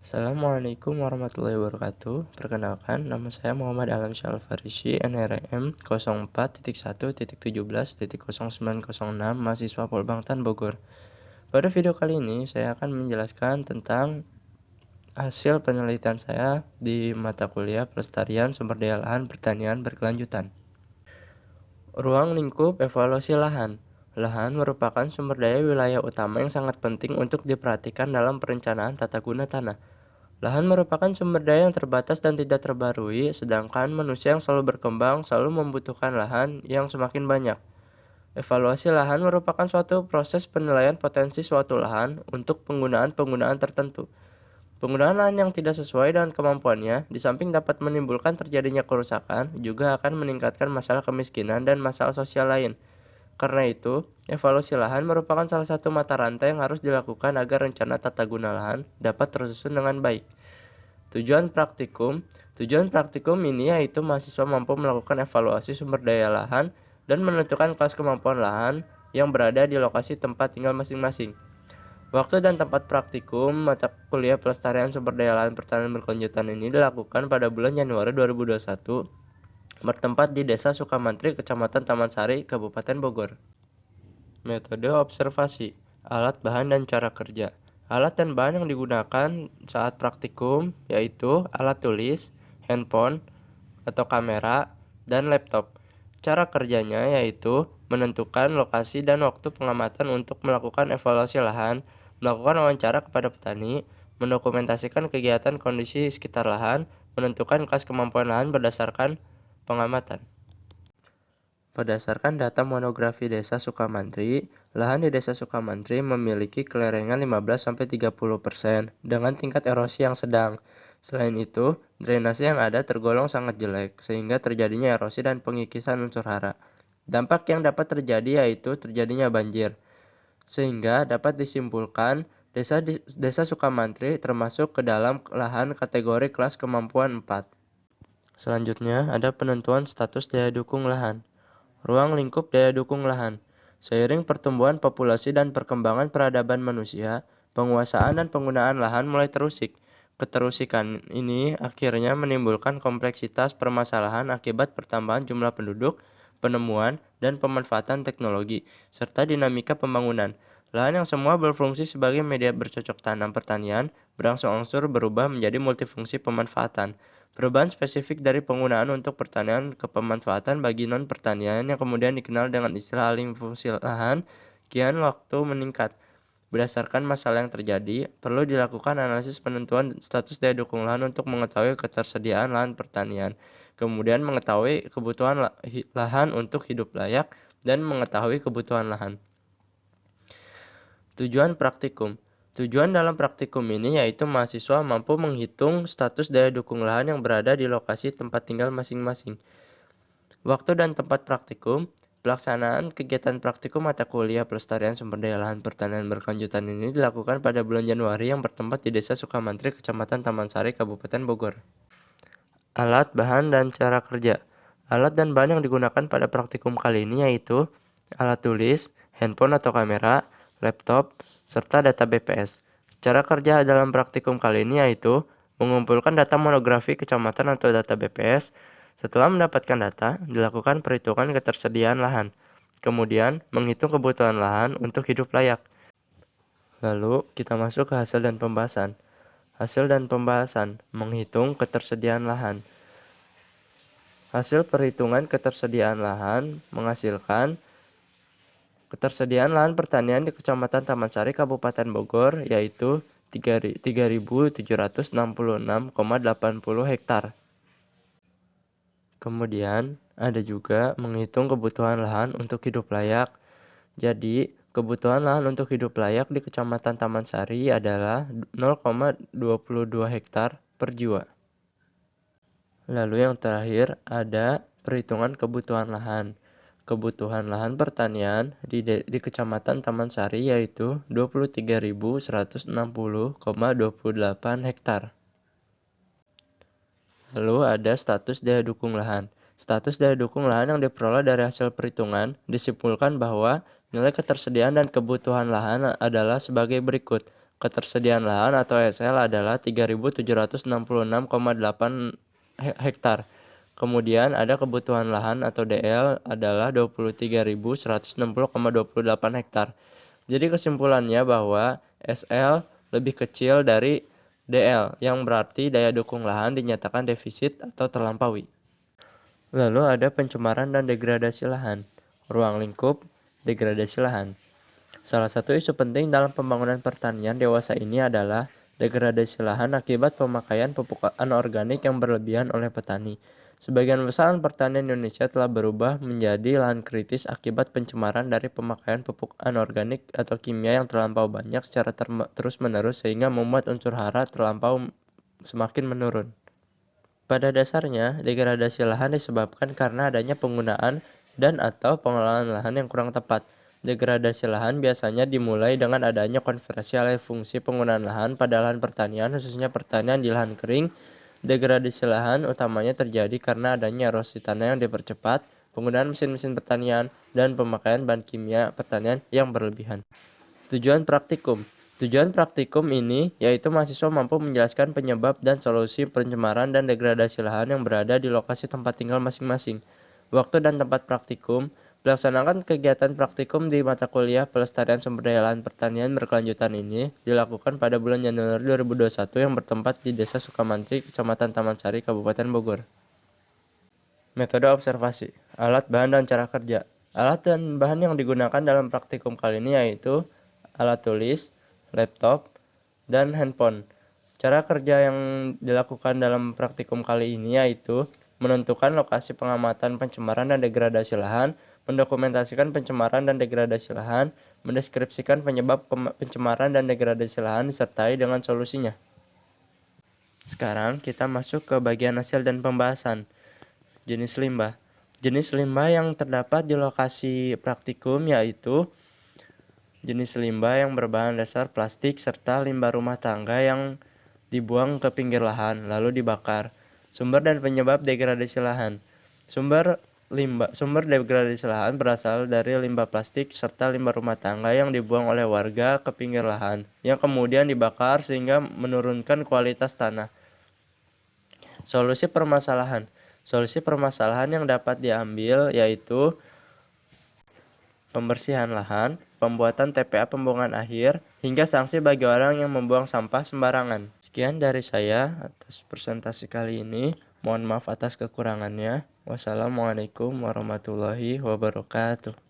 Assalamualaikum warahmatullahi wabarakatuh. Perkenalkan, nama saya Muhammad Alamsyah Al-Farisi, NRM 04.1.17.0906, mahasiswa Polbangtan Bogor. Pada video kali ini, saya akan menjelaskan tentang hasil penelitian saya di mata kuliah Pelestarian Sumber Daya Lahan Pertanian Berkelanjutan. Ruang lingkup evaluasi lahan. Lahan merupakan sumber daya wilayah utama yang sangat penting untuk diperhatikan dalam perencanaan tata guna tanah. Lahan merupakan sumber daya yang terbatas dan tidak terbarui, sedangkan manusia yang selalu berkembang selalu membutuhkan lahan yang semakin banyak. Evaluasi lahan merupakan suatu proses penilaian potensi suatu lahan untuk penggunaan-penggunaan tertentu. Penggunaan lahan yang tidak sesuai dengan kemampuannya, di samping dapat menimbulkan terjadinya kerusakan, juga akan meningkatkan masalah kemiskinan dan masalah sosial lain. Karena itu, evaluasi lahan merupakan salah satu mata rantai yang harus dilakukan agar rencana tata guna lahan dapat tersusun dengan baik. Tujuan praktikum ini yaitu mahasiswa mampu melakukan evaluasi sumber daya lahan dan menentukan kelas kemampuan lahan yang berada di lokasi tempat tinggal masing-masing. Waktu dan tempat praktikum mata kuliah Pelestarian Sumber Daya Lahan Pertanian Berkelanjutan ini dilakukan pada bulan Januari 2021, bertempat di Desa Sukamantri, Kecamatan Taman Sari, Kabupaten Bogor. Metode observasi, alat bahan dan cara kerja. Alat dan bahan yang digunakan saat praktikum yaitu alat tulis, handphone atau kamera, dan laptop. Cara kerjanya yaitu menentukan lokasi dan waktu pengamatan untuk melakukan evaluasi lahan, melakukan wawancara kepada petani, mendokumentasikan kegiatan kondisi sekitar lahan, menentukan kelas kemampuan lahan berdasarkan pengamatan. Berdasarkan data monografi Desa Sukamantri, lahan di Desa Sukamantri memiliki kelerengan 15-30% dengan tingkat erosi yang sedang. Selain itu, drainase yang ada tergolong sangat jelek, sehingga terjadinya erosi dan pengikisan unsur hara. Dampak yang dapat terjadi yaitu terjadinya banjir, sehingga dapat disimpulkan Desa Sukamantri termasuk ke dalam lahan kategori kelas kemampuan 4. Selanjutnya, ada penentuan status daya dukung lahan. Ruang lingkup daya dukung lahan. Seiring pertumbuhan populasi dan perkembangan peradaban manusia, penguasaan dan penggunaan lahan mulai terusik. Keterusikan ini akhirnya menimbulkan kompleksitas permasalahan akibat pertambahan jumlah penduduk, penemuan, dan pemanfaatan teknologi, serta dinamika pembangunan. Lahan yang semua berfungsi sebagai media bercocok tanam pertanian, berangsur-angsur berubah menjadi multifungsi pemanfaatan. Perubahan spesifik dari penggunaan untuk pertanian ke pemanfaatan bagi non-pertanian yang kemudian dikenal dengan istilah alih fungsi lahan, kian waktu meningkat. Berdasarkan masalah yang terjadi, perlu dilakukan analisis penentuan status daya dukung lahan untuk mengetahui ketersediaan lahan pertanian, kemudian mengetahui kebutuhan lahan untuk hidup layak, dan mengetahui kebutuhan lahan. Tujuan praktikum. Tujuan dalam praktikum ini yaitu mahasiswa mampu menghitung status daya dukung lahan yang berada di lokasi tempat tinggal masing-masing. Waktu dan tempat praktikum. Pelaksanaan kegiatan praktikum mata kuliah Pelestarian Sumber Daya Lahan Pertanian Berkelanjutan ini dilakukan pada bulan Januari yang bertempat di Desa Sukamantri, Kecamatan Taman Sari, Kabupaten Bogor. Alat, bahan, dan cara kerja. Alat dan bahan yang digunakan pada praktikum kali ini yaitu alat tulis, handphone atau kamera, laptop, serta data BPS. Cara kerja dalam praktikum kali ini yaitu mengumpulkan data monografi kecamatan atau data BPS. Setelah mendapatkan data, dilakukan perhitungan ketersediaan lahan. Kemudian, menghitung kebutuhan lahan untuk hidup layak. Lalu, kita masuk ke hasil dan pembahasan. Hasil dan pembahasan, menghitung ketersediaan lahan. Hasil perhitungan ketersediaan lahan menghasilkan ketersediaan lahan pertanian di Kecamatan Taman Sari, Kabupaten Bogor, yaitu 3.766,80 hektar. Kemudian, ada juga menghitung kebutuhan lahan untuk hidup layak. Jadi, kebutuhan lahan untuk hidup layak di Kecamatan Taman Sari adalah 0,22 hektar per jiwa. Lalu yang terakhir, ada perhitungan kebutuhan lahan. Kebutuhan lahan pertanian di Kecamatan Taman Sari yaitu 23.160,28 hektar. Lalu ada status daya dukung lahan. Status daya dukung lahan yang diperoleh dari hasil perhitungan disimpulkan bahwa nilai ketersediaan dan kebutuhan lahan adalah sebagai berikut. Ketersediaan lahan atau SL adalah 3.766,8 hektar. Kemudian ada kebutuhan lahan atau DL adalah 23.160,28 hektar. Jadi kesimpulannya bahwa SL lebih kecil dari DL, yang berarti daya dukung lahan dinyatakan defisit atau terlampaui. Lalu ada pencemaran dan degradasi lahan. Ruang lingkup degradasi lahan. Salah satu isu penting dalam pembangunan pertanian dewasa ini adalah degradasi lahan akibat pemakaian pupuk anorganik yang berlebihan oleh petani. Sebagian besar pertanian Indonesia telah berubah menjadi lahan kritis akibat pencemaran dari pemakaian pupuk anorganik atau kimia yang terlampau banyak secara terus-menerus sehingga membuat unsur hara terlampau semakin menurun. Pada dasarnya, degradasi lahan disebabkan karena adanya penggunaan dan atau pengelolaan lahan yang kurang tepat. Degradasi lahan biasanya dimulai dengan adanya konversi alih fungsi penggunaan lahan pada lahan pertanian, khususnya pertanian di lahan kering. Degradasi lahan utamanya terjadi karena adanya erosi tanah yang dipercepat, penggunaan mesin-mesin pertanian, dan pemakaian bahan kimia pertanian yang berlebihan. Tujuan praktikum. Tujuan praktikum ini yaitu mahasiswa mampu menjelaskan penyebab dan solusi pencemaran dan degradasi lahan yang berada di lokasi tempat tinggal masing-masing. Waktu dan tempat praktikum. Melaksanakan kegiatan praktikum di mata kuliah Pelestarian Sumber Daya Lahan Pertanian Berkelanjutan ini dilakukan pada bulan Januari 2021 yang bertempat di Desa Sukamantri, Kecamatan Taman Sari, Kabupaten Bogor. Metode observasi, alat, bahan, dan cara kerja. Alat dan bahan yang digunakan dalam praktikum kali ini yaitu alat tulis, laptop, dan handphone. Cara kerja yang dilakukan dalam praktikum kali ini yaitu menentukan lokasi pengamatan pencemaran dan degradasi lahan, mendokumentasikan pencemaran dan degradasi lahan, mendeskripsikan penyebab pencemaran dan degradasi lahan disertai dengan solusinya. Sekarang kita masuk ke bagian hasil dan pembahasan. Jenis limbah. Jenis limbah yang terdapat di lokasi praktikum yaitu jenis limbah yang berbahan dasar plastik serta limbah rumah tangga yang dibuang ke pinggir lahan lalu dibakar. Sumber dan penyebab degradasi lahan. Sumber degradasi lahan berasal dari limbah plastik serta limbah rumah tangga yang dibuang oleh warga ke pinggir lahan yang kemudian dibakar sehingga menurunkan kualitas tanah. Solusi permasalahan. Solusi permasalahan yang dapat diambil yaitu pembersihan lahan, pembuatan TPA pembuangan akhir, hingga sanksi bagi orang yang membuang sampah sembarangan. Sekian dari saya atas presentasi kali ini. Mohon maaf atas kekurangannya. Wassalamualaikum warahmatullahi wabarakatuh.